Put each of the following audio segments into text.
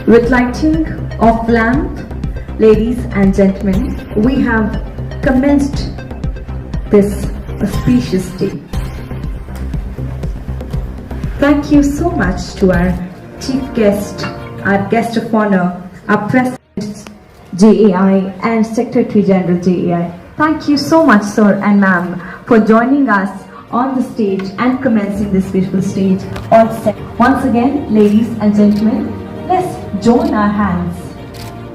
With lighting of lamp, ladies and gentlemen, we have commenced this auspicious day. Thank you so much to our chief guest, our guest of honor, our President JAI and Secretary General JAI. Thank you so much, sir and ma'am, for joining us on the stage and commencing this beautiful stage. All set. Once again, ladies and gentlemen, let's join our hands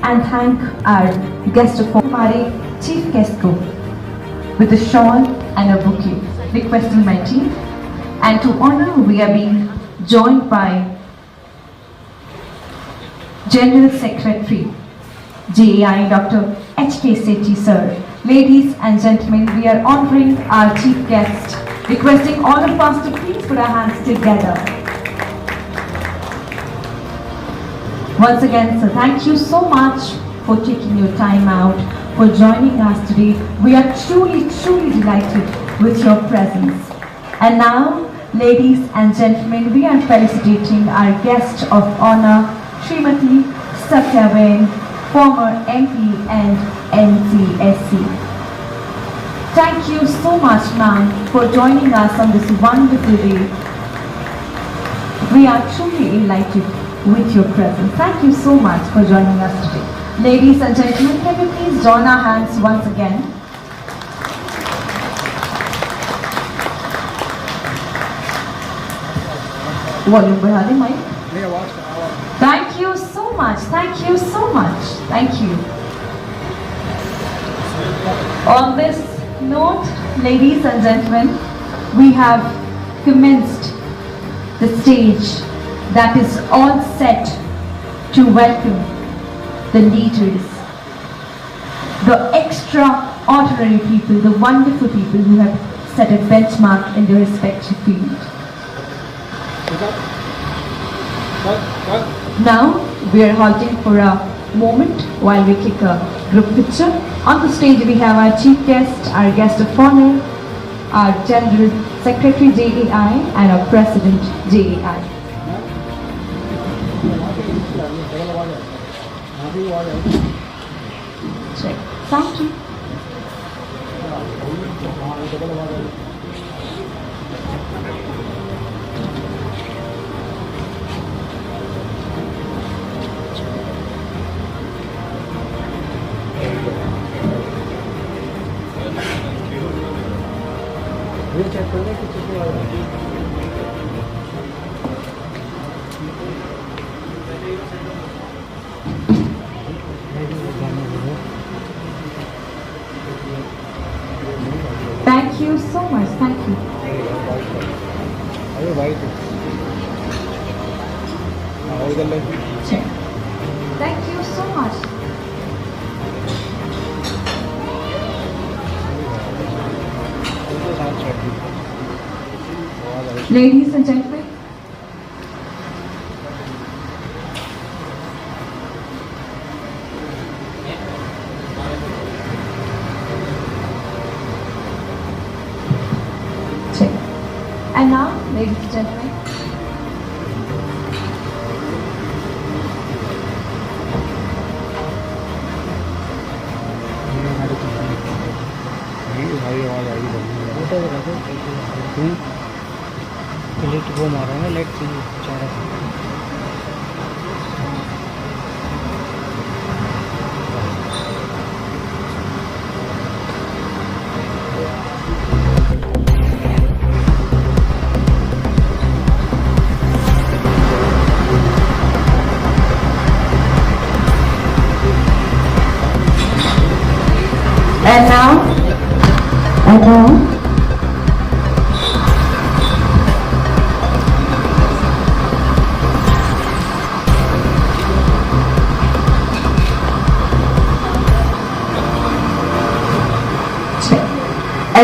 and thank our guest of honor, our chief guest ko, with a shawl and a bouquet. Requesting my team, and to honor, we are being joined by General Secretary JAI, Dr. H.K. Sethi, sir. Ladies and gentlemen, we are honoring our chief guest, requesting all of us to please put our hands together. Once again, sir, thank you so much for taking your time out, for joining us today. We are truly, truly delighted with your presence. And now, ladies and gentlemen, we are felicitating our guest of honor, Srimati Satyaben, former MP and NCSC. Thank you so much, ma'am, for joining us on this wonderful day. We are truly delighted with your presence. Thank you so much for joining us today. Ladies and gentlemen, can we please join our hands once again? Volume बढ़ा दे mic. Thank you so much. Thank you so much. Thank you. On this note, ladies and gentlemen, we have commenced the stage that is all set to welcome the leaders, the extraordinary people, the wonderful people who have set a benchmark in their respective field. Now we are halting for a moment while we click a group picture. On the stage we have our chief guest, our guest of honor, our General Secretary JAI and our President JAI. Check. Thank you. Thank you so much. Thank you. Check. Thank you so much. Ladies and gentlemen, check. And now, ladies and gentlemen, late वो मारा है late चारा And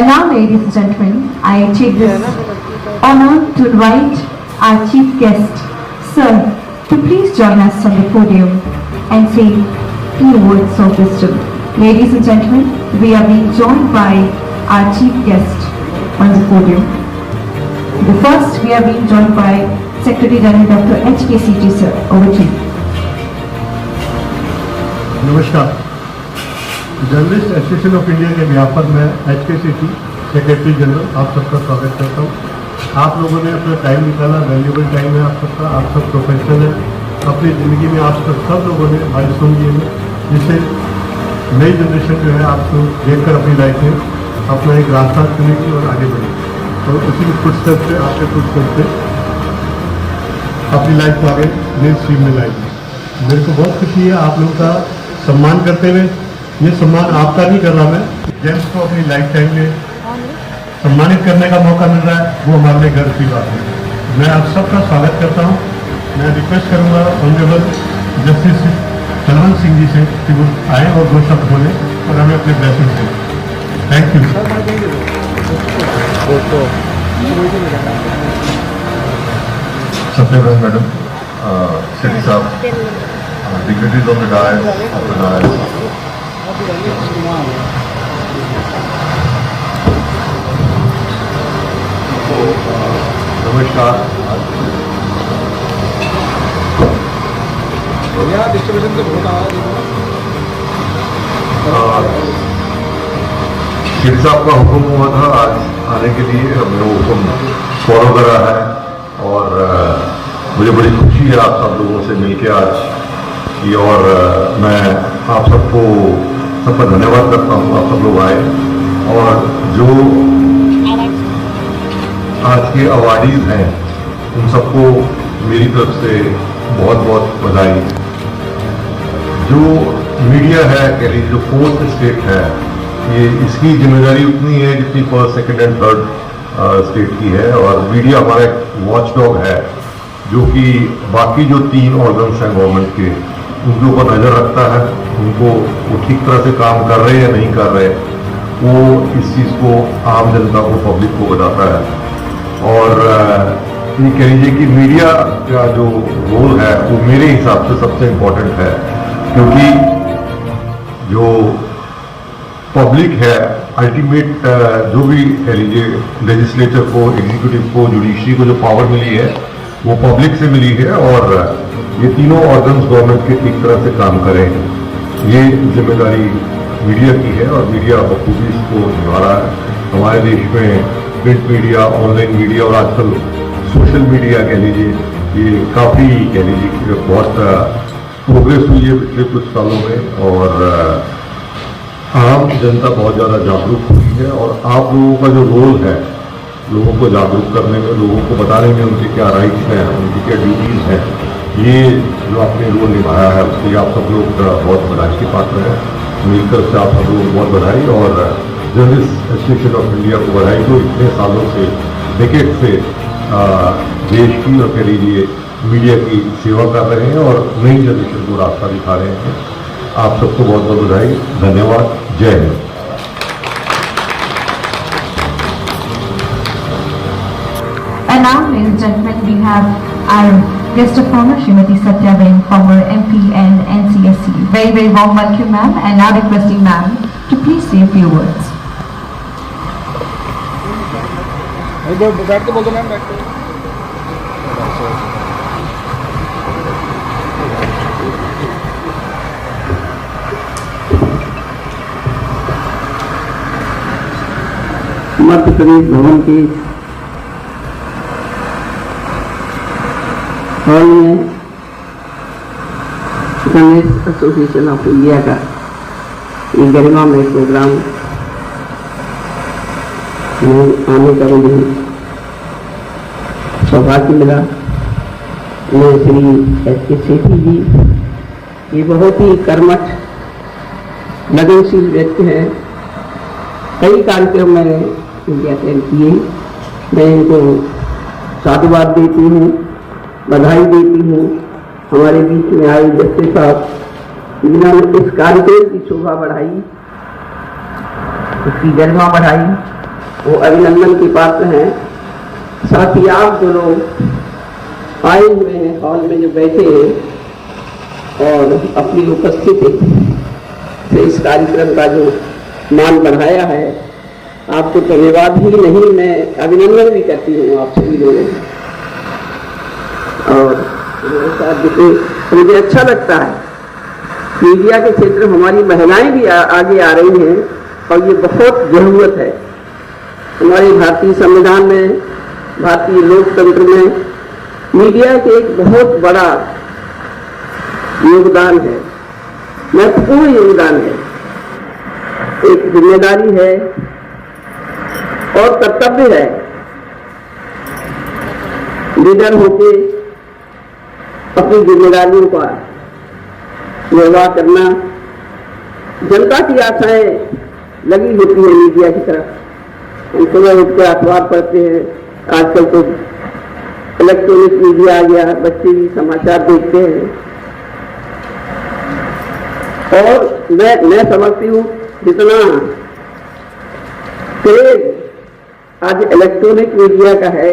now, ladies and gentlemen, I take this honor to invite our chief guest, sir, to please join us on the podium and say few words of wisdom. Ladies and gentlemen, we are being joined by our chief guest on the podium. The first, we are being joined by Secretary General Dr. H.K. Sethi, sir. Over to you. नमस्कार। Journalist association of India के व्यापार में H.K. सेठी, secretary general, आप सबका स्वागत करता हूँ। आप लोगों ने अपना टाइम निकाला, वैल्यूबल टाइम है आप सबका, आप सब प्रोफेशनल है। अपनी ज़िंदगी में आप सब लोगों ने माइलस्टोन लिए हैं, जिससे नई जनरेशन जो है आपको देखकर अपनी लाइफ में अपना एक रास्ता चुनेगी और आगे बढ़ेगी। तो उसी फुटस्टेप से आपके फुटस्टेप से अपनी लाइफ को आगे नई स्ट्रीम में लाएगी। मेरे को बहुत खुशी है आप लोगों का सम्मान करते हुए। ये सम्मान आपका नहीं कर रहा मैं, जेम्स को अपनी लाइफ टाइम में सम्मानित करने का मौका मिल रहा है, वो हमारे लिए गर्व की बात है। मैं आप सबका स्वागत करता हूँ। मैं रिक्वेस्ट करूँगा ऑनरेबल जस्टिस बलवंत सिंह जी से कि वो आए और दो शब्द बोले और हमें अपने ब्लेसिंग दें। Thank you. Satyavrat madam, Sethi साहब, dignitaries on the dais, नमस्कार। डिस्ट्रीब्यूशन से बहुत सेठी साहब का हुक्म हुआ था आज आने के लिए, हमने वो हुक्म फॉलो करा है और मुझे बड़ी खुशी है आप सब लोगों से मिलकर आज की। और मैं आप सबका धन्यवाद करता हूँ, आप सब लोग आए। और जो आज के अवार्डीज हैं उन सबको मेरी तरफ से बहुत बहुत बधाई। जो मीडिया है, कह लीजिए जो फोर्थ स्टेट है, ये इसकी जिम्मेदारी उतनी है जितनी first, second and third state की है। और मीडिया हमारा एक वॉचडॉग है जो कि बाकी जो 3 ऑर्गन्स हैं गवर्नमेंट के, उनके ऊपर नज़र रखता है, उनको वो ठीक तरह से काम कर रहे हैं या नहीं कर रहे, वो इस चीज़ को आम जनता को, पब्लिक को बताता है। और ये कह लीजिए कि मीडिया का जो रोल है वो मेरे हिसाब से सबसे इम्पोर्टेंट है, क्योंकि जो पब्लिक है अल्टीमेट, जो भी कह लीजिए लेजिस्लेचर को, एग्जीक्यूटिव को, जुडिशरी को जो पावर मिली है वो पब्लिक से मिली है। और ये तीनों ऑर्गन्स गवर्नमेंट के ठीक तरह से काम करें, ये जिम्मेदारी मीडिया की है और मीडिया बखूबी इसको निभा रहा है। हमारे देश में प्रिंट मीडिया, ऑनलाइन मीडिया और आजकल सोशल मीडिया कह लीजिए, ये काफ़ी कह लीजिए कि बहुत प्रोग्रेस हुई है पिछले कुछ सालों में। और आम जनता बहुत ज़्यादा जागरूक हुई है और आप लोगों का जो रोल है लोगों को जागरूक करने में, लोगों को बताने में उनके क्या राइट्स हैं, उनकी क्या ड्यूटीज़ हैं, ये जो आपने रोल निभाया है उसके लिए आप सब लोग बहुत बधाई के पात्र हैं। मिलकर से आप सब लोग बहुत बधाई। और जर्नलिस्ट एसोसिएशन ऑफ इंडिया को बधाई जो इतने सालों से, डेकेड से देश की और कह लीजिए मीडिया की सेवा कर रहे हैं और नई जनरेशन को रास्ता दिखा रहे हैं। आप सबको बहुत बहुत बधाई, धन्यवाद, जय Hind. And now, ladies and gentlemen, we have our guest of honor, Srimati Satya Bain, former MP and NCSC. Very, very warm welcome, ma'am, and now requesting ma'am to please say a few words. बैठ के बोल दो ma'am, बैठ के। मध्य प्रदेश भवन के hall में journalist association of India का एक गरिमामय प्रोग्राम में आने का मुझे सौभाग्य मिला। मैं श्री H.K. सेठी जी, ये बहुत ही कर्मठ, लगनशील व्यक्ति हैं कई कार्यक्रम मैंने इनके अटेंड किए। मैं इनको साधुवाद देती हूँ, बधाई देती हूँ। हमारे बीच में आए जस्टिस साहब, जिन्होंने इस कार्यक्रम की शोभा बढ़ाई, उसकी गरिमा बढ़ाई, वो अभिनंदन के पात्र हैं। साथ ही आप जो लोग आए हुए हैं, हॉल में जो बैठे हैं और अपनी उपस्थिति से इस कार्यक्रम का जो मान बढ़ाया है, आपको धन्यवाद ही नहीं, मैं अभिनंदन भी करती हूँ आप सभी लोगों को। और मेरे साथ जिसे मुझे अच्छा लगता है, मीडिया के क्षेत्र में हमारी महिलाएं भी आगे आ रही हैं और ये बहुत जरूरत है। हमारे भारतीय संविधान में, भारतीय लोकतंत्र में मीडिया के एक बहुत बड़ा योगदान है, महत्वपूर्ण योगदान है। एक जिम्मेदारी है और कर्तव्य है लीडर होके अपनी जिम्मेदारियों का निर्वाह करना। जनता की आशाएं लगी होती है मीडिया की तरफ। हम सुबह उठ के अखबार पढ़ते हैं, आजकल तो इलेक्ट्रॉनिक मीडिया आ गया, बच्चे भी समाचार देखते हैं। और मैं समझती हूँ जितना क्रेज आज इलेक्ट्रॉनिक मीडिया का है,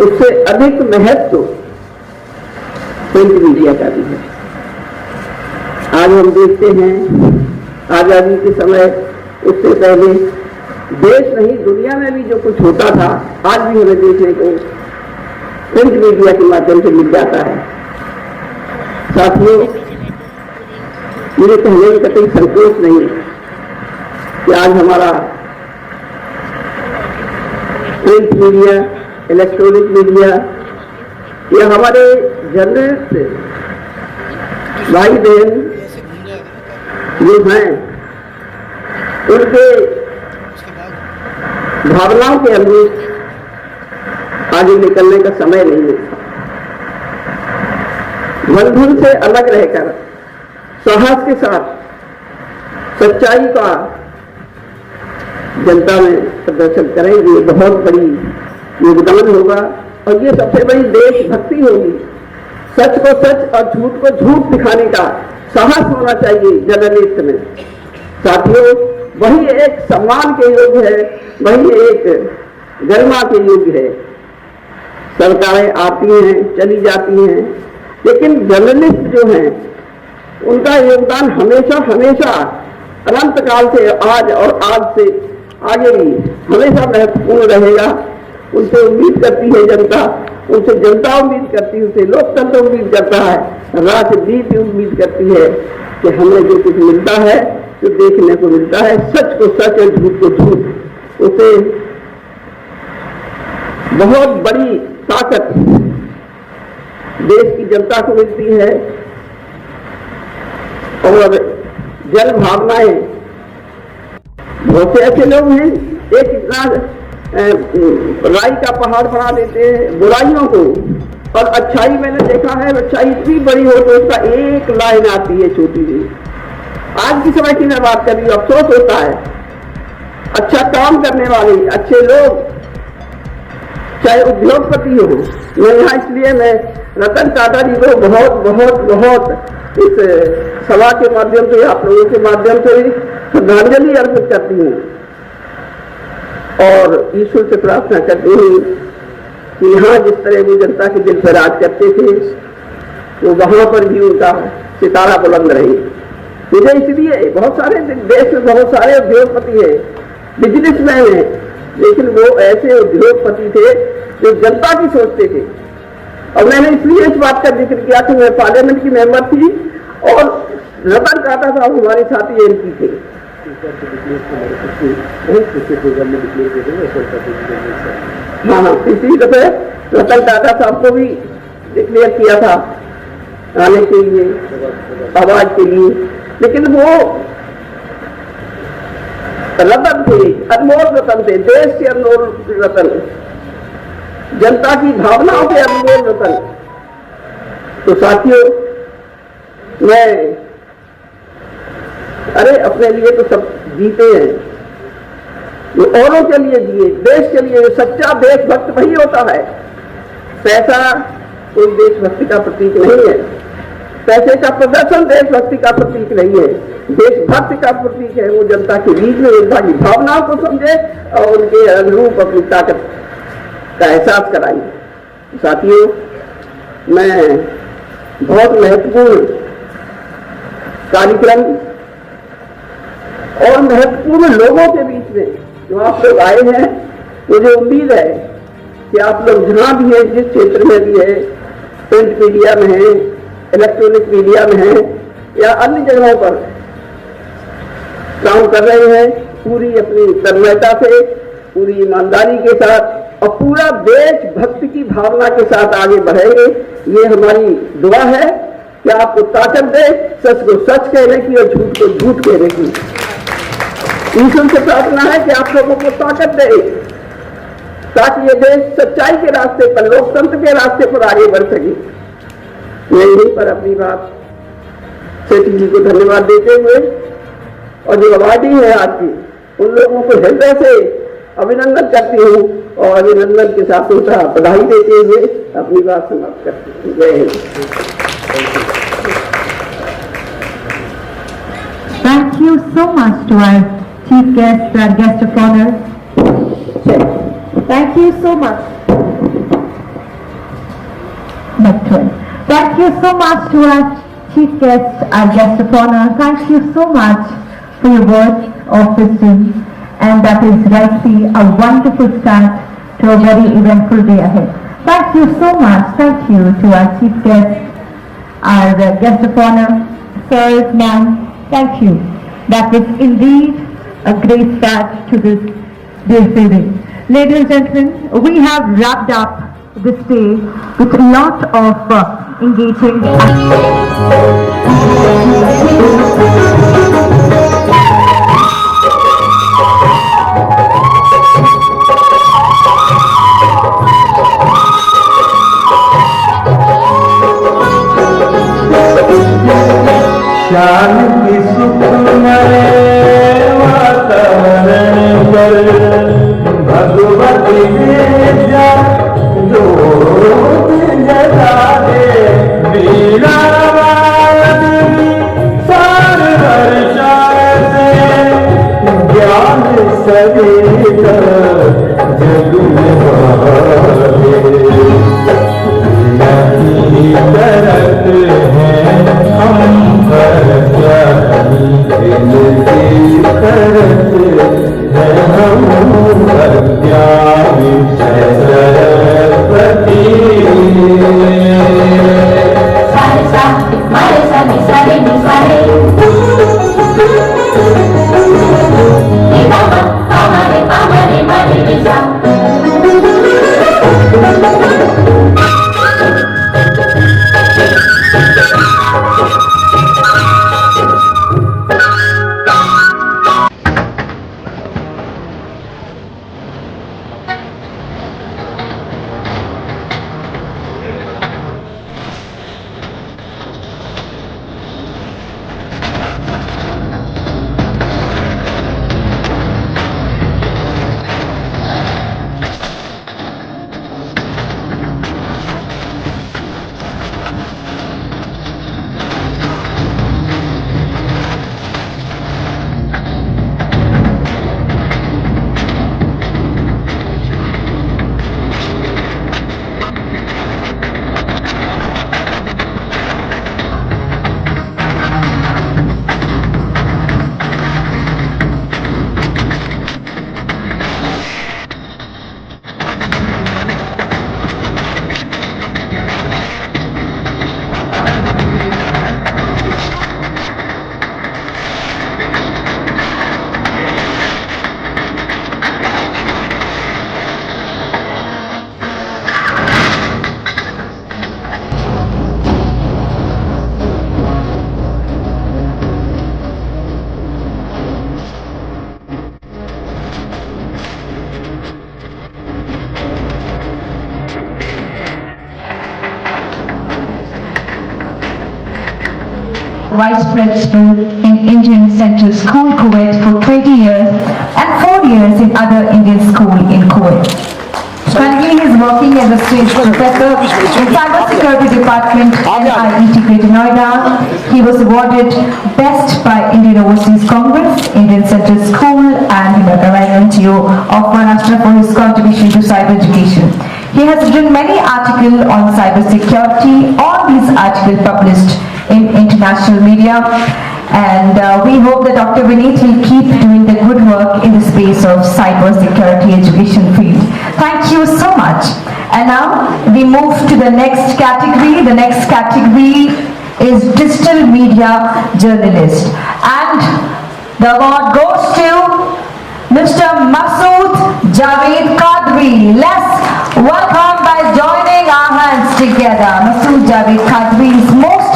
उससे अधिक महत्व प्रिंट मीडिया का भी है। आज हम देखते हैं आजादी के समय, उससे पहले देश नहीं दुनिया में भी जो कुछ होता था, आज भी हमें देखने को प्रिंट मीडिया के माध्यम से मिल जाता है। साथियों, मुझे कहने में कतई संकोच नहीं कि आज हमारा प्रिंट मीडिया, इलेक्ट्रॉनिक मीडिया, या हमारे जर्नलिस्ट भाई बहन जो हैं, उनके भावनाओं के अनुरूप आगे निकलने का समय नहीं मिलता। बंधन से अलग रहकर साहस के साथ सच्चाई का जनता में प्रदर्शन करेंगे, बहुत बड़ी योगदान होगा। और ये सबसे बड़ी देशभक्ति होगी। सच को सच और झूठ को झूठ दिखाने का साहस होना चाहिए जर्नलिस्ट में। साथियों, वही एक सम्मान के योग है, वही एक गरिमा के योग है। सरकारें आती हैं, चली जाती हैं, लेकिन जर्नलिस्ट जो हैं, उनका योगदान हमेशा हमेशा अनंत काल से आज और आज से आगे भी हमेशा महत्वपूर्ण रहेगा। उनसे उम्मीद करती है जनता, उनसे जनता उम्मीद करती है, उनसे लोकतंत्र उम्मीद करता है, राजनीति उम्मीद करती है कि हमें जो कुछ मिलता है, जो देखने को मिलता है, सच को सच और झूठ को झूठ, उसे बहुत बड़ी ताकत देश की जनता को मिलती है। और जन भावनाएं, बहुत से ऐसे लोग हैं, एक इतना राई का पहाड़ बना देते हैं बुराइयों को, और अच्छाई मैंने देखा है, अच्छाई इतनी बड़ी हो तो उसका एक लाइन आती है छोटी सी। आज की समय की मैं बात कर रही हूँ, अफसोस होता है अच्छा काम करने वाले अच्छे लोग, चाहे उद्योगपति हो, मैं यहाँ इसलिए मैं रतन टाटा जी को बहुत बहुत बहुत इस सभा के माध्यम से, आप लोगों के माध्यम से श्रद्धांजलि अर्पित करती हूँ और ईश्वर से प्रार्थना करती हूँ कि यहाँ जिस तरह वो जनता के दिल पर राज करते थे, वो वहाँ पर भी उनका सितारा बुलंद रहे। मुझे इसलिए बहुत सारे देश में बहुत सारे उद्योगपति हैं, बिजनेसमैन हैं, लेकिन वो ऐसे उद्योगपति थे जो जनता की सोचते थे। और मैंने इसलिए इस बात का जिक्र किया कि मैं पार्लियामेंट की मेंबर थी और रतन टाटा साहब हमारे साथी एमपी थे। हाँ, इसी दफे रतन टाटा साहब को भी डिक्लेयर किया था आने के लिए, आवाज के लिए, लेकिन वो रतन थे, अनमोल रतन थे, देश के अनमोल रतन, जनता की भावनाओं के अनमोल रतन। तो साथियों, मैं अरे अपने लिए तो सब जीते हैं, जो औरों के लिए जिए, देश के लिए। सच्चा देशभक्त वही होता है। पैसा कोई देशभक्ति का प्रतीक नहीं है, पैसे का प्रदर्शन देशभक्ति का प्रतीक नहीं है। देशभक्ति का प्रतीक है वो जनता के बीच में जनता की भावनाओं को समझे और उनके अनुरूप अपनी ताकत का एहसास कराए। साथियों, मैं बहुत महत्वपूर्ण कार्यक्रम और महत्वपूर्ण लोगों के बीच में जो आप लोग आए हैं, मुझे उम्मीद है कि आप लोग जहां भी हैं, जिस क्षेत्र में भी है, प्रिंट मीडिया में है, इलेक्ट्रॉनिक मीडिया में है या अन्य जगहों पर काम कर रहे हैं, पूरी अपनी तन्मयता से, पूरी ईमानदारी के साथ और पूरा देशभक्ति की भावना के साथ आगे बढ़ेंगे। ये हमारी दुआ है कि आपको ताकत दे सच को सच कहने की और झूठ को झूठ कहने की। ईश्वर से प्रार्थना है कि आप लोगों को ताकत दे ताकि ये देश सच्चाई के रास्ते पर, लोकतंत्र के रास्ते पर आगे बढ़ सके। मैं यहीं पर अपनी बात सेठी जी को धन्यवाद देते हुए और जो अवार्डी है आज की, उन लोगों को हृदय से अभिनंदन करती हूँ और अभिनंदन के साथ उनका बधाई देते हुए अपनी बात समाप्त करती हूँ। जय Hind. Thank you so much to our chief guest, our guest of honor. Thank you so much. Next one. Thank you so much to our chief guest, our guest of honor. Thank you so much for your words of wisdom, and that is rightly a wonderful start to a very eventful day ahead. Thank you so much. Thank you to our chief guest, our guest of honor, sir, ma'am. Thank you. That was indeed a great start to this day's evening. Ladies and gentlemen, we have wrapped up this day with a lot of engaging शान की सुखमय वातावरण पर भगवती विद्या ज्योत जगा दे। वीणा वादनी सार वर्षा से ज्ञान सहित जग में बहावे। नहीं करत हैं हम करत है हम अज्ञानी Vice Principal in Indian Central School, Kuwait for 20 years and 4 years in other Indian school in Kuwait. Currently, he is working as a stage professor in Cybersecurity Department NIET Greater Noida. He was awarded Best by Indian Overseas Congress, Indian Central School and NTO of Maharashtra for his contribution to cyber education. He has written many articles on cybersecurity. All these articles published in international media. And we hope that Dr. Vineet will keep doing the good work in the space of cyber security education field. Thank you so much. And now we move to the next category. The next category is digital media journalist. And the award goes to Mr. Masood Javed Kadri. Let's welcome by joining our hands together. Masood Javed Kadri is most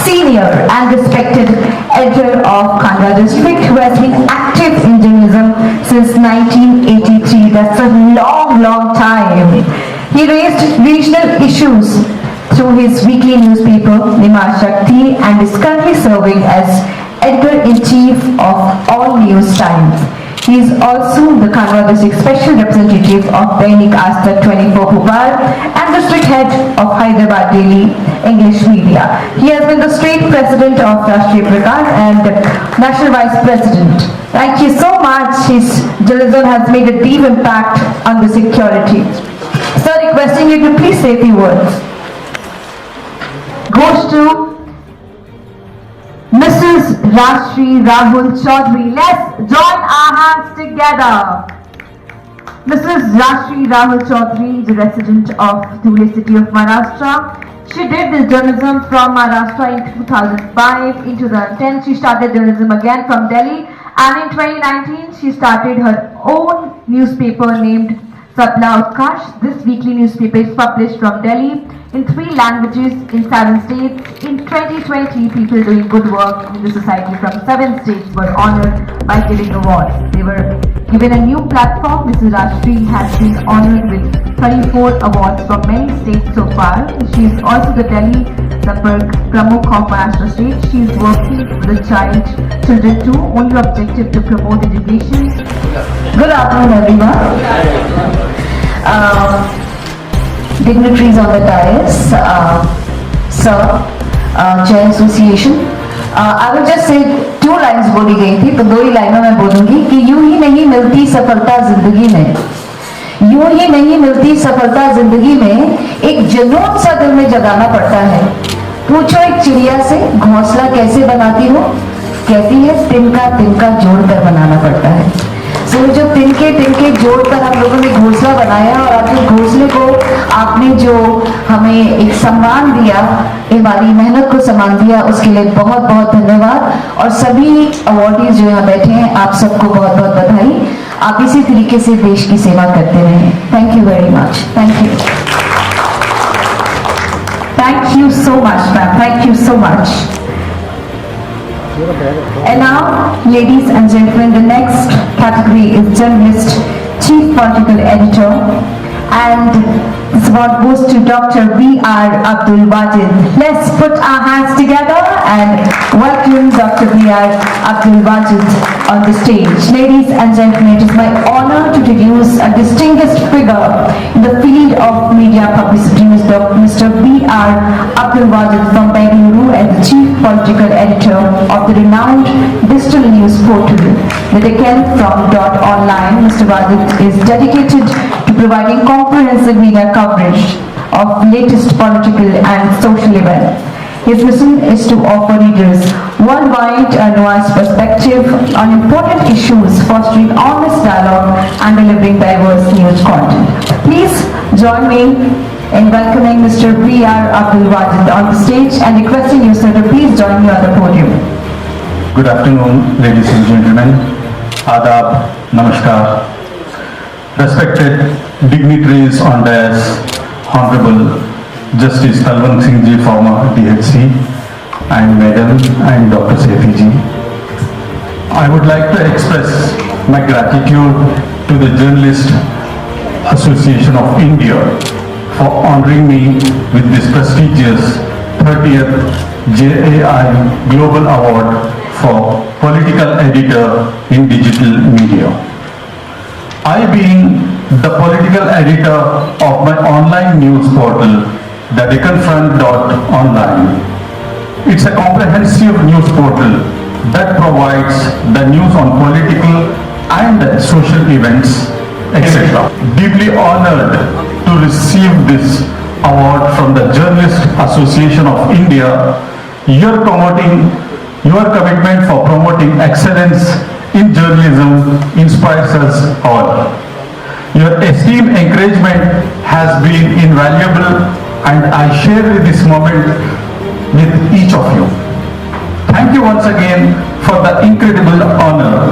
senior and respected editor of Khandwa District, who has been active in journalism since 1983. That's a long time. He raised regional issues through his weekly newspaper, Nimar Shakti, and is currently serving as editor-in-chief of All News Times. He is also the Khandwa District Special Representative of Dainik Aastak 24 Bhopal and District Head of Hyderabad Daily English Media. He has been the State President of Rashtriya Prakash and National Vice President. Thank you so much. His journalism has made a deep impact on the security. Sir, requesting you to please say a few words. Goes to Mrs. Rashri Rahul Chaudhary. Let's join our hands together. Mrs. Rashri Rahul Chaudhary is a resident of Dhule city of Maharashtra. She did this journalism from Maharashtra in 2005. In 2010, she started journalism again from Delhi. And in 2019, she started her own newspaper named Sapna Utkarsh. This weekly newspaper is published from Delhi in 3 languages in 7 states. In 2020, people doing good work in the society from 7 states were honored by giving awards. They were given a new platform. Mrs. Rashri has been honored with 34 awards from many states so far. She is also the Delhi Sampark Pramukh of Maharashtra State. She is working with children too, only objective to promote education. Good afternoon, everyone. Dignitaries on the dais, sir, Chair Association. I will just say 2 lines बोली गई थी, तो 2 ही लाइनों में बोलूंगी कि यूं ही नहीं मिलती सफलता जिंदगी में, यूं ही नहीं मिलती सफलता जिंदगी में, एक जुनून सा दिल में जगाना पड़ता है। पूछो एक चिड़िया से घोंसला कैसे बनाती हो, कहती है तिनका जोड़कर बनाना पड़ता है। तो जो तिनके जोड़कर हम लोगों ने घोंसला बनाया और आपके घोंसले को आपने जो हमें एक सम्मान दिया, हमारी मेहनत को सम्मान दिया, उसके लिए बहुत बहुत धन्यवाद। और सभी अवार्डीज जो यहाँ बैठे हैं, आप सबको बहुत बहुत बधाई। आप इसी तरीके से देश की सेवा करते रहें। Thank you very much. Thank you. Thank you so much, ma'am. Thank you so much. And now, ladies and gentlemen, the next category is journalist, chief political editor, and this award goes to Dr. B.R. Abdul Wajid. Let's put our hands together and welcome Dr. B.R. Abdul Wajid on the stage. Ladies and gentlemen, it is my honor to introduce a distinguished figure in the field of media publicity, Mr. B.R. Abdul Wajid from Bengaluru, and the chief political editor of the renowned digital news portal, The Deccan from .online. Mr. Wajid is dedicated to providing comprehensive media coverage of latest political and social events. His mission is to offer readers worldwide a nuanced perspective on important issues, fostering honest dialogue and delivering diverse news content. Please join me in welcoming Mr. B.R. Abdul Wajid on the stage and requesting you, sir, to please join me on the podium. Good afternoon, ladies and gentlemen. Adab, namaskar. Respected dignitaries on dais, Honorable Justice Talwant Singh Ji, former DHC, and Madam and Dr. Sethi Ji. I would like to express my gratitude to the Journalist Association of India for honoring me with this prestigious 30th JAI Global Award for Political Editor in Digital Media. I, being the political editor of my online news portal, the DeccanFront.online, it's a comprehensive news portal that provides the news on political and social events, etc. Deeply honored to receive this award from the Journalist Association of India. Your commitment for promoting excellence in journalism inspires us all. Your esteemed encouragement has been invaluable, and I share this moment with each of you. Thank you once again for the incredible honor.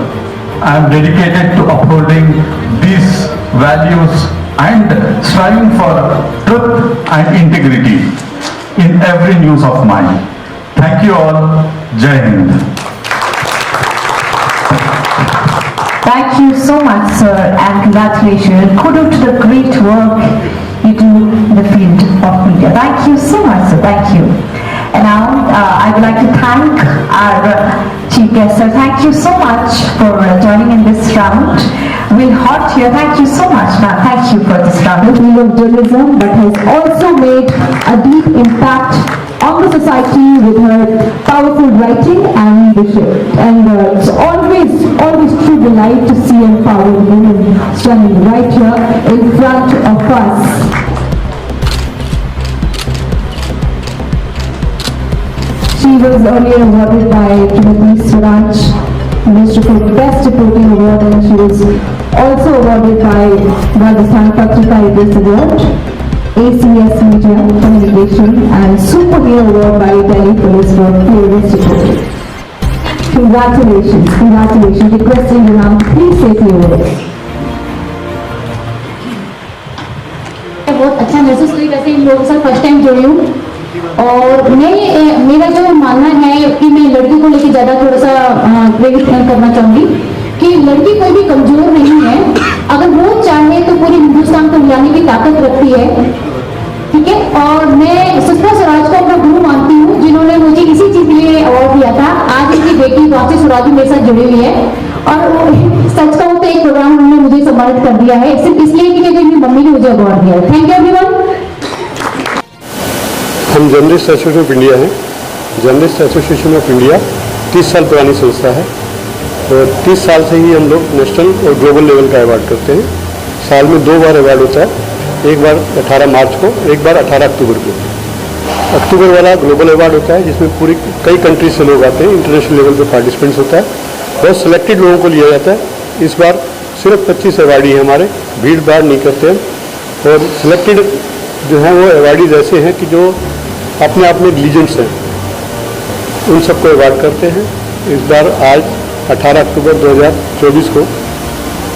I am dedicated to upholding these values and striving for truth and integrity in every news of mine. Thank you all. Jai Hind. Thank you so much, sir, and congratulations. Kudos to the great work you do in the field of media. Thank you so much, sir. Thank you. And now, I would like to thank our chief guest, sir. Thank you so much for joining in this round. We'll halt here. Thank you so much, ma'am. Thank you for this round. The field of journalism, but has also made a deep impact on the society with her powerful writing and leadership. And it's always true delight to see empowered women standing right here in front of us. She was earlier awarded by Timothy Swaraj Ministry for Best Reporting Award, and she was also awarded by Rajasthan Patrika Idris Award, ACS Media Communication, and Superhero Award by Delhi Police for Fearless Reporting. Congratulations, congratulations. Requesting you now, please say a few words. बहुत अच्छा महसूस हुई, वैसे इन लोगों के साथ first time जुड़ी हूँ, और मेरा जो मानना है कि मैं लड़की को लेकर ज़्यादा थोड़ा सा प्रेरित करना चाहूँगी कि लड़की कोई भी कमजोर नहीं है, अगर वो चाहे तो पूरे हिंदुस्तान को हिलाने की ताकत रखती है, ठीक है। और मैं सुषमा स्वराज को अपना गुरु मानती हूँ, जिन्होंने मुझे इसी चीज के लिए अवार्ड दिया था। आज इनकी बेटी वासी स्वराज भी मेरे साथ जुड़ी हुई है, और सच कहूँ तो एक प्रोग्राम उन्होंने मुझे सम्मानित कर दिया है, सिर्फ इसलिए कि मेरी मम्मी ने मुझे अवार्ड दिया है। Thank you everyone. हम जर्नलिस्ट एसोसिएशन ऑफ इंडिया हैं। जर्नलिस्ट एसोसिएशन ऑफ इंडिया 30 साल पुरानी संस्था है, और 30 साल से ही हम लोग नेशनल और ग्लोबल लेवल का अवार्ड करते हैं। साल में 2 बार अवार्ड होता है, एक बार 18 मार्च को, एक बार 18 अक्टूबर को। अक्टूबर वाला ग्लोबल अवार्ड होता है, जिसमें पूरी कई कंट्रीज से लोग आते हैं, इंटरनेशनल लेवल पे पार्टिसिपेंट्स होता है, बहुत सिलेक्टेड लोगों को लिया जाता है। इस बार सिर्फ 25 अवार्डी हैं हमारे, भीड़ भाड़ नहीं करते हैं, और सिलेक्टेड जो हैं वो अवार्डीज ऐसे हैं कि जो अपने आप में लीजेंड्स हैं, उन सबको अवार्ड करते हैं। इस बार आज 18 अक्टूबर 2024 को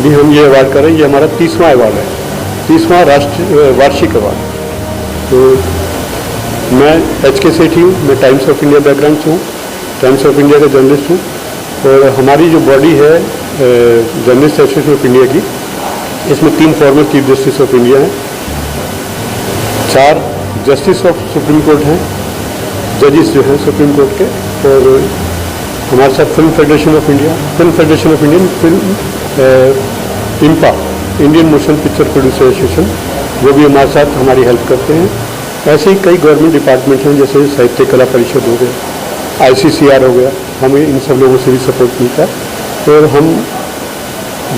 भी हम ये अवार्ड कर रहे हैं। ये हमारा 30वां अवार्ड है, 30वां वार्षिक अवार्ड। तो मैं HK सेठी हूँ, मैं टाइम्स ऑफ इंडिया बैकग्राउंड से हूँ, टाइम्स ऑफ इंडिया का जर्नलिस्ट हूँ, और हमारी जो बॉडी है जर्नलिस्ट एसोसिएशन ऑफ इंडिया की, इसमें 3 former chief justice of India हैं, 4 जस्टिस ऑफ सुप्रीम कोर्ट हैं, जजेस जो हैं सुप्रीम कोर्ट के, और हमारे साथ film federation of India, film federation of Indian film IMPA, Indian motion picture producer association, वो भी हमारे साथ हमारी हेल्प करते हैं। ऐसे ही कई गवर्नमेंट डिपार्टमेंट हैं, जैसे साहित्य कला परिषद हो गया, ICCR हो गया, हमें इन सब लोगों से भी सपोर्ट मिलता है। और हम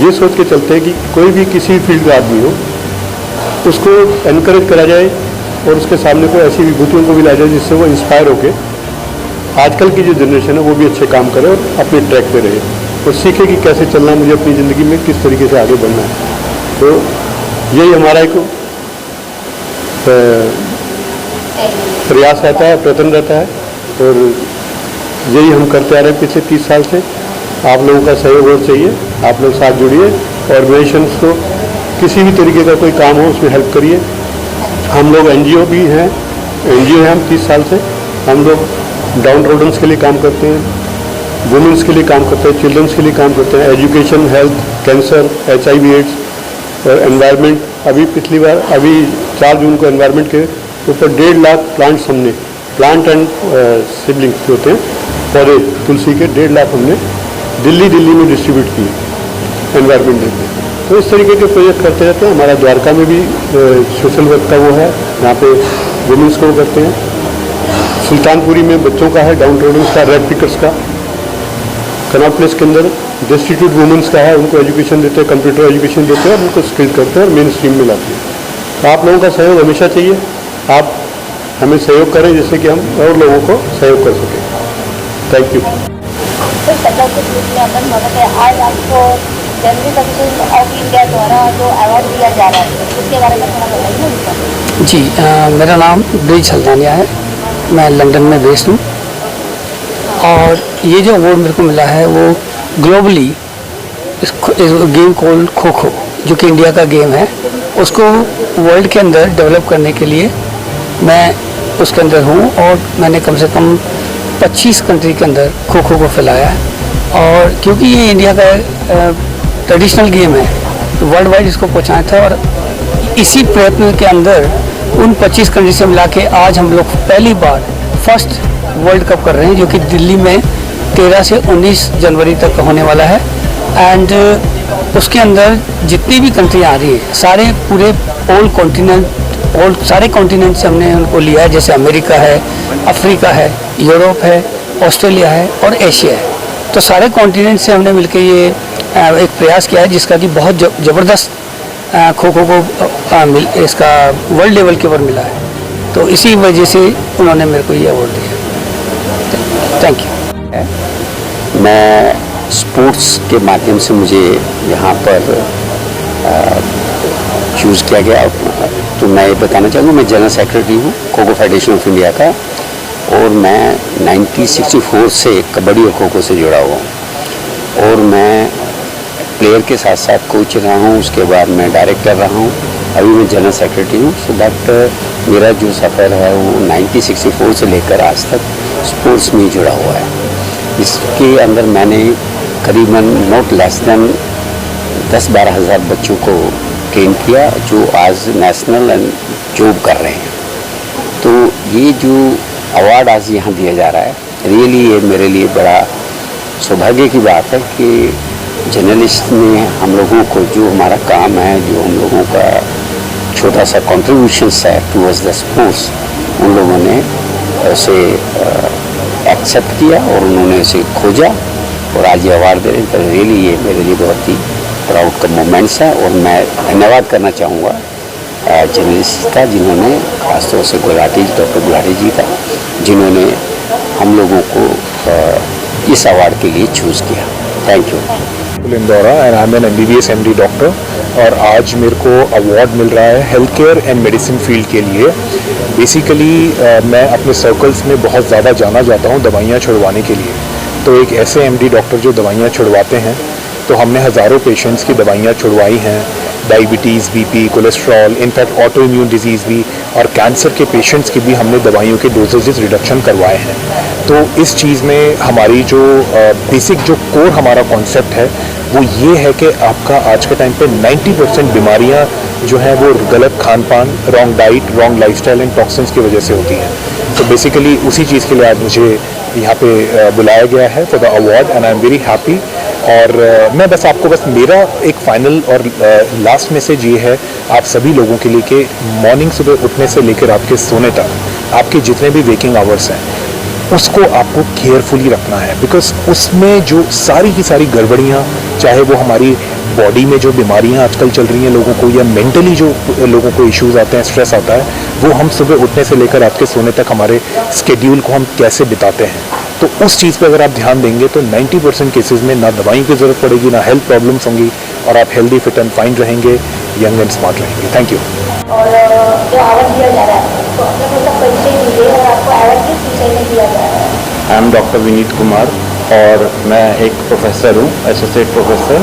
ये सोच के चलते हैं कि कोई भी किसी फील्ड का आदमी हो, उसको एनकरेज करा जाए, और उसके सामने कोई ऐसी विभूतियों को भी लाया जाए जिससे वो इंस्पायर होकर आजकल की जो जनरेशन है वो भी अच्छे काम करे और अपने ट्रैक पे रहे, और सीखे कि कैसे चलना है, मुझे अपनी ज़िंदगी में किस तरीके से आगे बढ़ना है। तो यही हमारा एक प्रयास रहता है, प्रयत्न रहता है, और यही हम करते आ रहे हैं पिछले 30 साल से। आप लोगों का सहयोग और चाहिए, आप लोग साथ जुड़िए, ऑर्गेनाइजेशंस को किसी भी तरीके का कोई काम हो उसमें हेल्प करिए। हम लोग NGO भी हैं, NGO हैं हम 30 साल से। हम लोग डाउन रोडन्स के लिए काम करते हैं, वुमेंस के लिए काम करते हैं, चिल्ड्रंस के लिए काम करते हैं, education, health, cancer, HIV AIDS और एनवायरनमेंट। अभी पिछली बार 4 जून को एनवायरनमेंट के ऊपर 1.5 लाख प्लांट्स हमने प्लांट एंड सिबलिंग्स जो होते हैं पौधे तुलसी के 1.5 लाख हमने दिल्ली में डिस्ट्रीब्यूट किए एनवायरमेंट डे पे। तो इस तरीके के प्रोजेक्ट करते रहते हैं। हमारा द्वारका में भी सोशल वर्क का वो है, यहाँ पे वुमेंस को करते हैं। सुल्तानपुरी में बच्चों का है, डाउन ट्रोडन्स का, रेड पिकर्स का। कनॉट प्लेस के अंदर डिस्ट्रीट्यूट वुमेंस का है, उनको एजुकेशन देते हैं, कंप्यूटर एजुकेशन देते हैं और उनको स्किल्ड करते हैं और मेन स्ट्रीम में लाते हैं। तो आप लोगों का सहयोग हमेशा चाहिए, आप हमें सहयोग करें जिससे कि हम और लोगों को सहयोग कर सकें। Thank you. आज आपको जर्नलिस्ट एसोसिएशन ऑफ इंडिया द्वारा जो अवार्ड दिया जा रहा है उसके बारे में थोड़ा बताइए। जी, मेरा नाम ब्रिज हल्दानिया है, मैं लंदन में बेस्ड हूँ और ये जो अवार्ड मेरे को मिला है वो ग्लोबली इस गेम कॉल्ड खो खो, जो कि इंडिया का गेम है, उसको वर्ल्ड के अंदर डेवलप करने के लिए मैं उसके अंदर हूँ और मैंने कम से कम 25 कंट्री के अंदर खो खो को फैलाया है। और क्योंकि ये इंडिया का ट्रेडिशनल गेम है तो वर्ल्ड वाइड इसको पहुँचाया था और इसी प्रयत्न के अंदर उन 25 कंट्री से मिला के आज हम लोग पहली बार फर्स्ट वर्ल्ड कप कर रहे हैं, जो कि दिल्ली में 13 से 19 जनवरी तक होने वाला है। एंड उसके अंदर जितनी भी कंट्री आ रही है सारे पूरे सारे कॉन्टिनेंट से हमने उनको लिया है, जैसे अमेरिका है, अफ्रीका है, यूरोप है, ऑस्ट्रेलिया है और एशिया है। तो सारे कॉन्टिनेंट से हमने मिलकर ये एक प्रयास किया है जिसका कि बहुत ज़बरदस्त खो खो को इसका वर्ल्ड लेवल के ऊपर मिला है। तो इसी वजह से उन्होंने मेरे को ये अवार्ड दिया। Thank you. मैं स्पोर्ट्स के माध्यम से मुझे यहाँ पर चूज़ किया गया। तो मैं ये बताना चाहूँगा, मैं जनरल सेक्रेटरी हूँ kho kho federation of India का और मैं 1964 से कबड्डी और खो खो से जुड़ा हुआ हूँ और मैं प्लेयर के साथ साथ कोच रहा हूँ, उसके बाद मैं डायरेक्टर रहा हूँ, अभी मैं जनरल सेक्रेटरी हूँ। सो दैट मेरा जो सफ़र है वो 1964 से लेकर आज तक स्पोर्ट्स में जुड़ा हुआ है। इसके अंदर मैंने करीबन नॉट लेस दैन 10-12 हज़ार बच्चों को ट्रेन किया जो आज नेशनल एंड जॉब कर रहे हैं। तो ये जो अवार्ड आज यहाँ दिया जा रहा है, रियली ये मेरे लिए बड़ा सौभाग्य की बात है कि जर्नलिस्ट ने हम लोगों को जो हमारा काम है, जो हम लोगों का छोटा सा कॉन्ट्रीब्यूशंस है टूवर्ड्स द स्पोर्ट्स, उन लोगों ने उसे एक्सेप्ट किया और उन्होंने उसे खोजा और आज ये अवार्ड दे रहे हैं। तो रियली ये मेरे लिए बहुत ही प्राउड का मोमेंट्स है और मैं धन्यवाद करना चाहूँगा जर्नलिस्ट का, जिन्होंने खासतौर से डॉक्टर गुलाटी जी का, जिन्होंने हम लोगों को इस अवार्ड के लिए चूज़ किया। Thank you. इंदौरा and I am an MBBS MD doctor और आज मेरे को अवार्ड मिल रहा है health care and medicine field के लिए। बेसिकली मैं अपने सर्कल्स में बहुत ज़्यादा जाना जाता हूँ दवाइयाँ छुड़वाने के लिए। तो एक ऐसे MD डॉक्टर जो दवाइयाँ छुड़वाते हैं, तो हमने हज़ारों पेशेंट्स की दवाइयाँ छुड़वाई हैं, diabetes, BP, cholesterol, in fact auto immune disease भी, और कैंसर के पेशेंट्स की भी हमने दवाइयों के डोजेजेस रिडक्शन करवाए हैं। तो इस चीज़ में हमारी जो बेसिक जो कोर हमारा कॉन्सेप्ट है वो ये है कि आपका आज के टाइम पे 90% बीमारियां जो हैं वो गलत खान पान, wrong diet, wrong lifestyle and toxins की वजह से होती हैं। तो बेसिकली उसी चीज़ के लिए आज मुझे यहाँ पे बुलाया गया है for the award and I am very happy. और मैं बस मेरा एक फाइनल और लास्ट मैसेज ये है आप सभी लोगों के लिए कि मॉर्निंग सुबह उठने से लेकर आपके सोने तक आपके जितने भी वेकिंग आवर्स हैं उसको आपको केयरफुली रखना है, बिकॉज उसमें जो सारी की सारी गड़बड़ियाँ, चाहे वो हमारी बॉडी में जो बीमारियाँ आजकल चल रही हैं लोगों को, या मेंटली जो लोगों को इश्यूज आते हैं, स्ट्रेस आता है, वो हम सुबह उठने से लेकर आपके सोने तक हमारे स्केड्यूल को हम कैसे बिताते हैं, तो उस चीज़ पे अगर आप ध्यान देंगे तो 90% केसेस में ना दवाई की ज़रूरत पड़ेगी, ना हेल्थ प्रॉब्लम्स होंगी और आप हेल्दी, फिट एंड फाइन रहेंगे, यंग एंड स्मार्ट रहेंगे। Thank you. और जो अवार्ड दिया जा रहा है तो अपने को सब परिचय दीजिए और आपको अवार्ड किस विषय में दिया जा रहा है? I am doctor Vineet Kumar और मैं एक प्रोफेसर हूँ, associate professor,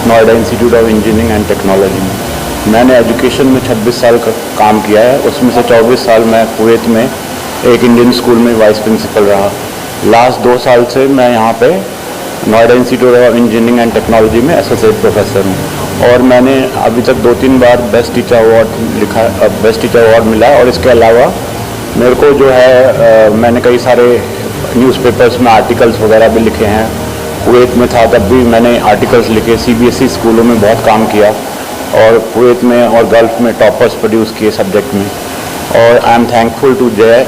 Noida institute of engineering and technology में। मैंने एजुकेशन में 26 साल का काम किया है, उसमें से 24 साल मैं कुवैत में एक इंडियन स्कूल में वाइस प्रिंसिपल रहा। लास्ट 2 साल से मैं यहाँ पे Noida institute of engineering and technology में एसोसिएट प्रोफेसर हूँ और मैंने अभी तक 2-3 बार बेस्ट टीचर अवार्ड मिला और इसके अलावा मेरे को जो है मैंने कई सारे न्यूज़पेपर्स में आर्टिकल्स वगैरह भी लिखे हैं। कुवैत में था तब भी मैंने आर्टिकल्स लिखे, CBSE स्कूलों में बहुत काम किया और कुवैत में और गल्फ में टॉपर्स प्रोड्यूस किए सब्जेक्ट में। और आई एम थैंकफुल टू जय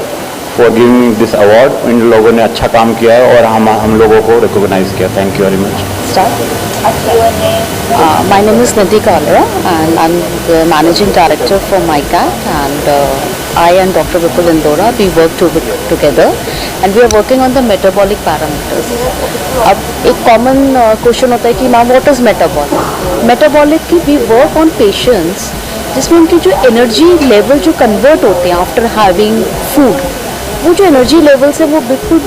फॉर गिविंग दिस अवार्ड। इन लोगों ने अच्छा काम किया है और हम लोगों को रिकॉग्नाइज किया। Thank you very much. My name is Nidhi Kalra and I'm the Managing Director for MyCat, and I and Dr. Vipul Indora, we work together and we are working on the metabolic parameters. अब एक common question होता है कि ma'am what is metabolic? Metabolic की we work on patients जिसमें उनकी जो energy level जो convert होते हैं after having food, वो जो energy levels है वो बिल्कुल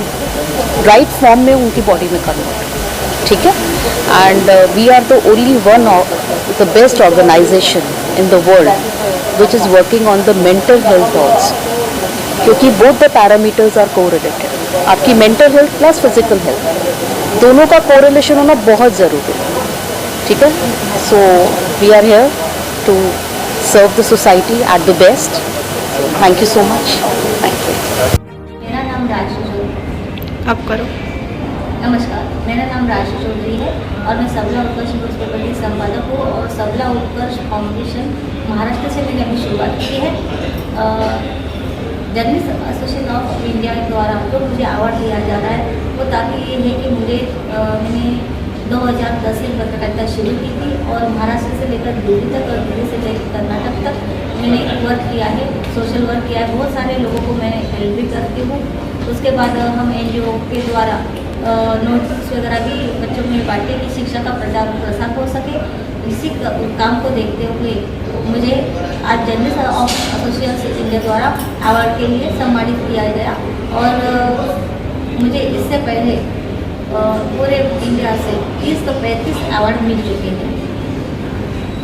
right form में उनकी body में convert, ठीक है। And we are the only one of the best organization in the world which is working on the mental health also, क्योंकि both the parameters are correlated. आपकी mental health plus physical health दोनों का correlation होना बहुत ज़रूरी है, ठीक है। So we are here to serve the society at the best. Thank you so much. Thank you. मेरा नाम राशि चौधरी। आप करो। नमस्कार, मेरा नाम राशि चौधरी है और मैं सबला उत्कर्ष न्यूज़पेपर की संपादक हूँ और सबला उत्कर्ष फाउंडेशन महाराष्ट्र से मैंने अभी शुरुआत की है। जर्नलिस्ट एसोसिएशन ऑफ इंडिया द्वारा जो मुझे अवार्ड दिया जा रहा है वो ताकि ये है कि मुझे मैंने 2010 से पत्रकारिता शुरू की थी और महाराष्ट्र से लेकर दिल्ली तक और दिल्ली से लेकर कर्नाटक तक मैंने वर्क किया है, सोशल वर्क किया है। बहुत सारे लोगों को मैं हेल्प भी करती हूँ। उसके बाद हम NGO के द्वारा नोट्स वगैरह भी बच्चों में बांटे कि शिक्षा का प्रचार प्रसार हो सके। इसी काम को देखते हुए मुझे आज जर्नलिस्ट ऑफ एसोसिएशन इंडिया द्वारा अवार्ड के लिए सम्मानित किया गया और मुझे इससे पहले पूरे इंडिया से 30 तो 35 अवार्ड मिल चुके हैं।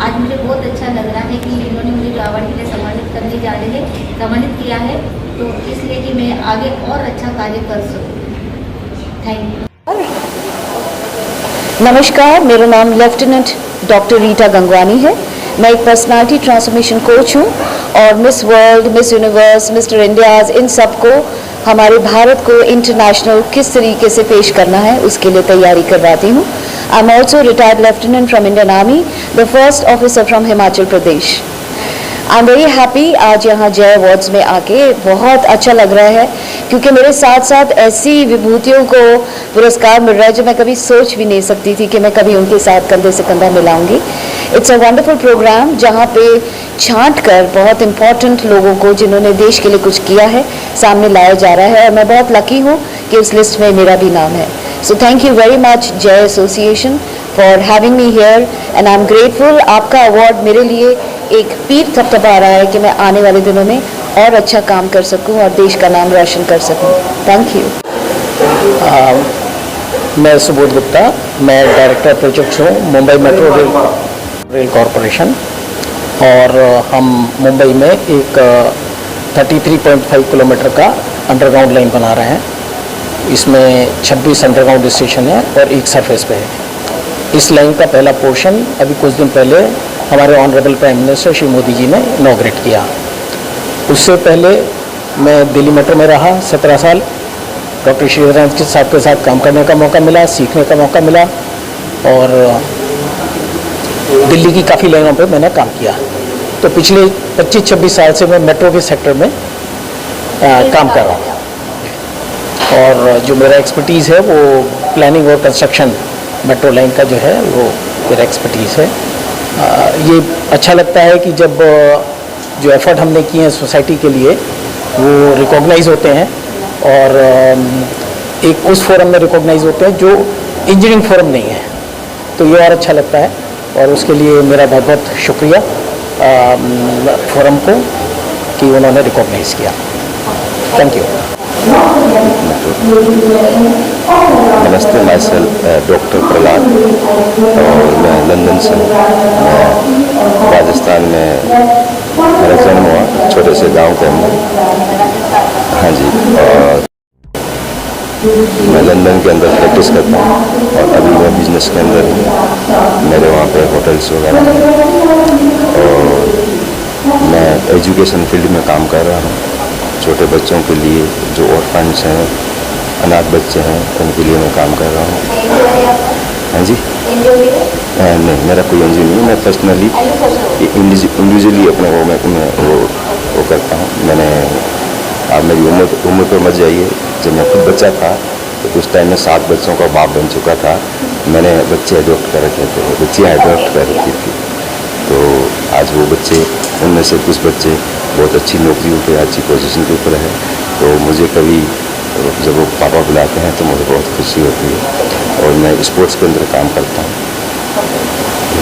आज मुझे बहुत अच्छा लग रहा है कि इन्होंने मुझे जो अवार्ड के लिए सम्मानित करने जा रहे हैं, सम्मानित किया है, तो इसलिए कि मैं आगे और अच्छा कार्य कर सकूँ। Thank you. नमस्कार, मेरा नाम लेफ्टिनेंट डॉक्टर रीटा गंगवानी है। मैं एक पर्सनालिटी ट्रांसफॉर्मेशन कोच हूँ और Miss World, Miss Universe, Mister Indias, इन सब को हमारे भारत को इंटरनेशनल किस तरीके से पेश करना है उसके लिए तैयारी करवाती हूँ। I am also retired lieutenant from Indian army, the first officer from Himachal Pradesh. I am very happy आज यहाँ जय अवार्ड्स में आके बहुत अच्छा लग रहा है, क्योंकि मेरे साथ साथ ऐसी विभूतियों को पुरस्कार मिल रहा है जो मैं कभी सोच भी नहीं सकती थी कि मैं कभी उनके साथ कंधे से कंधा मिलाऊंगी। इट्स अ वंडरफुल प्रोग्राम जहाँ पे छांट कर बहुत इम्पॉर्टेंट लोगों को जिन्होंने देश के लिए कुछ किया है सामने लाया जा रहा है और मैं बहुत लकी हूँ कि उस लिस्ट में मेरा भी नाम है। So thank you very much Jai association for having me here and I am grateful. आपका अवार्ड मेरे लिए एक पीठ थपथपा रहा है कि मैं आने वाले दिनों में और अच्छा काम कर सकूं और देश का नाम रोशन कर सकूं। Thank you. मैं सुबोध गुप्ता, मैं डायरेक्टर प्रोजेक्ट्स हूँ मुंबई मेट्रो रेल कॉरपोरेशन और हम मुंबई में एक 33.5 किलोमीटर का अंडरग्राउंड लाइन बना रहे हैं। इसमें 26 अंडरग्राउंड स्टेशन है और एक सरफेस पे है। इस लाइन का पहला पोर्शन अभी कुछ दिन पहले हमारे honourable prime minister Shri Modi ji ने इनॉग्रेट किया। उससे पहले मैं दिल्ली मेट्रो में रहा 17 साल। डॉक्टर श्रीधरन के साथ काम करने का मौका मिला, सीखने का मौका मिला और दिल्ली की काफ़ी लाइनों पे मैंने काम किया। तो पिछले 25-26 साल से मैं मेट्रो के सेक्टर में काम कर रहा हूँ और जो मेरा एक्सपर्टीज़ है वो प्लानिंग और कंस्ट्रक्शन मेट्रो लाइन का जो है वो मेरा एक्सपर्टीज़ है। ये अच्छा लगता है कि जब जो एफर्ट हमने किए हैं सोसाइटी के लिए वो रिकॉग्नाइज होते हैं और एक उस फोरम में रिकॉग्नाइज होते हैं जो इंजीनियरिंग फोरम नहीं है, तो ये और अच्छा लगता है और उसके लिए मेरा बहुत बहुत शुक्रिया फोरम को कि उन्होंने रिकॉग्नाइज किया। Thank you. नमस्ते, माई सेल्फ डॉक्टर प्रहलाद और मैं लंदन से हूँ। मैं राजस्थान में मेरा जन्म हुआ, छोटे से गांव के अंदर। हाँ जी, और मैं लंदन के अंदर प्रैक्टिस करता हूँ और अभी मैं बिजनेस के अंदर हूँ। मेरे वहाँ पे होटल्स वगैरह हैं और मैं एजुकेशन फील्ड में काम कर रहा हूँ छोटे बच्चों के लिए जो ऑर्फन्स हैं, अनाथ बच्चे हैं, उनके लिए मैं काम कर रहा हूँ। हाँ जी, नहीं, मेरा कोई एनजीओ नहीं है। मैं पर्सनली इंडिविजुअली अपने वो करता हूँ। मैंने, आप मेरी उम्र पर मत जाइए, जब मैं खुद बच्चा था तो उस टाइम में 7 बच्चों का बाप बन चुका था। मैंने बच्चे अडॉप्ट कर रखे थे, बच्चियाँ अडॉप्ट कर रखी थी। तो आज वो बच्चे, उनमें से कुछ बच्चे बहुत अच्छी नौकरियों पे, अच्छी पोजीशन के ऊपर है। तो मुझे कभी जब वो पापा बुलाते हैं तो मुझे बहुत खुशी होती है। और मैं स्पोर्ट्स के अंदर काम करता हूँ।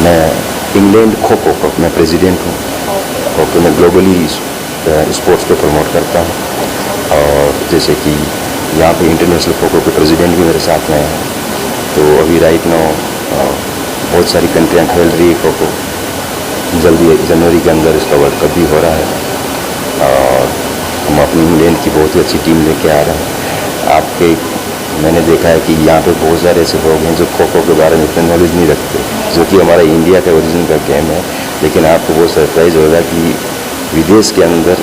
मैं इंग्लैंड खो खो का मैं प्रेसिडेंट हूँ। खो मैं ग्लोबली स्पोर्ट्स को प्रमोट करता हूँ। और जैसे कि यहाँ पे इंटरनेशनल खो खो के प्रेसिडेंट भी मेरे साथ में हैं। तो अभी राइट नाउ बहुत सारी कंट्रियाँ खेल रही है खो खो। जल्दी जनवरी के अंदर इसका वर्ल्ड कप भी हो रहा है और हम अपनी इंग्लैंड की बहुत ही अच्छी टीम लेके आ रहे हैं। आपके, मैंने देखा है कि यहाँ पे बहुत सारे ऐसे लोग हैं जो खो खो के बारे में इतना नॉलेज नहीं रखते, जो कि हमारा इंडिया का ओरिजिन का गेम है। लेकिन आपको बहुत सरप्राइज होगा कि विदेश के अंदर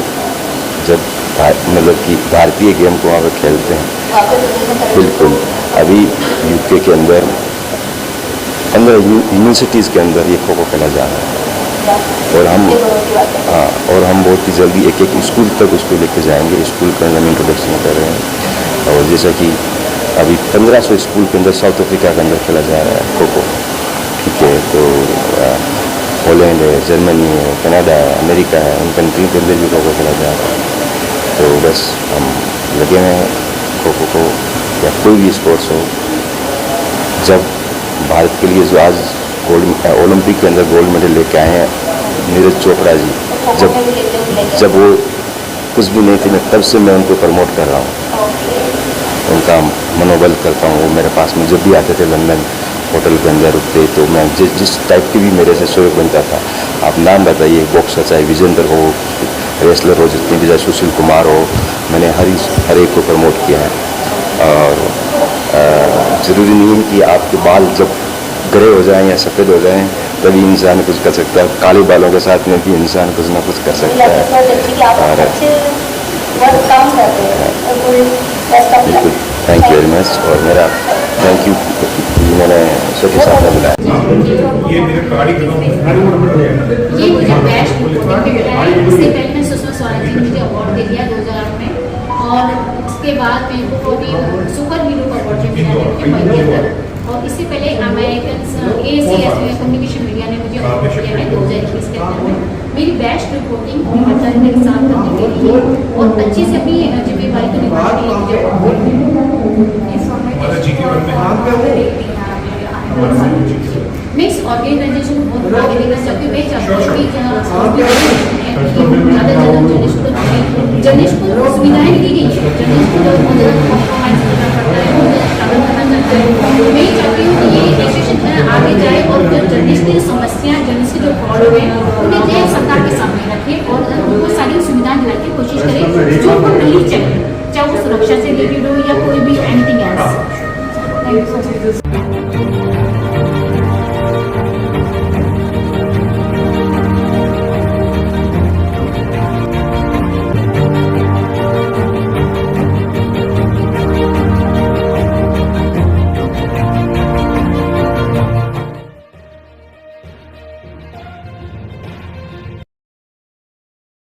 जब मतलब कि भारतीय गेम को वहाँ पर खेलते हैं। बिल्कुल, अभी यूके के अंदर 15 यूनिवर्सिटीज़ के अंदर ये खो खो खेला जा रहा है। और हम बहुत ही जल्दी एक स्कूल तक उसको लेके जाएंगे। स्कूल के अंदर हम इंट्रोडक्शन कर रहे हैं। और जैसा कि अभी 1500 स्कूल के अंदर साउथ अफ्रीका के अंदर खेला जा रहा है खो खो, ठीक है। तो पोलैंड है, जर्मनी है, कनाडा है, अमेरिका है, उन कंट्री के अंदर भी खो खो खेला जा रहा है। तो बस हम लगे हुए हैं खो खो को या कोई भी स्पोर्ट्स हो। जब भारत के लिए जो आज ओलंपिक के अंदर गोल्ड मेडल लेके आए हैं नीरज चोपड़ा जी, जब वो कुछ भी नहीं थे, मैं तब से मैं उनको प्रमोट कर रहा हूँ, उनका मनोबल करता हूँ। वो मेरे पास में जब भी आते थे लंदन होटल के अंदर रुकते, तो मैं जिस टाइप की भी मेरे से शौक बनता था, आप नाम बताइए, बॉक्सर चाहे विजेंद्र हो, रेसलर हो, जितने भी चाहे सुशील कुमार हो, मैंने हर एक को प्रमोट किया है। और ज़रूरी नहीं है कि आपके बाल जब ग्रे हो जाएं या सफ़ेद हो जाएं तभी इंसान कुछ कर सकता है। काले बालों के साथ में भी इंसान कुछ ना कुछ कर सकता है। और बिल्कुल, थैंक यू वेरी मच। और मेरा थैंक यू, मैंने सभी साथ में बुलाया। ये मुझे बेस्ट रिपोर्टिंग मिला है। इससे पहले मैं सुषमा स्वराज जी ने मुझे अवार्ड दे दिया 2008 में, और इसके बाद मेरे को भी सुपर हीरो का अवार्ड मिला है। और इससे पहले अमेरिकन ACS में कम्युनिकेशन मीडिया ने मुझे अवार्ड दिया है 2021 के अंदर में मेरी बेस्ट रिपोर्टिंग ईमानदारी के साथ करने के लिए और अच्छे से अपनी जिम्मेदारी को निभाने के लिए मुझे अवार्ड मैं इस ऑर्गेनाइजेशन को बहुत आगे लेकर चाहती हूँ। मैं चाहती हूँ कि जर्नलिस्ट को सुविधाएं दी गई है, जर्नलिस्ट को बहुत ज़्यादा कॉम्प्रोमाइज़ करना पड़ता है, बहुत ज़्यादा ट्रैवल करना पड़ता है। मैं चाहती हूँ कि ये एसोसिएशन आगे जाए और जो जर्नलिस्ट की समस्याएं, जर्नलिस्ट की जो प्रॉब्लम है, उन्हें जो सरकार के सामने रखे और उनको सारी सुविधाएं दिलाने की कोशिश करें जो उनको मिलनी चाहिए, चाहे वो सुरक्षा से रिलेटेड हो या कोई भी anything else. Thank you so much.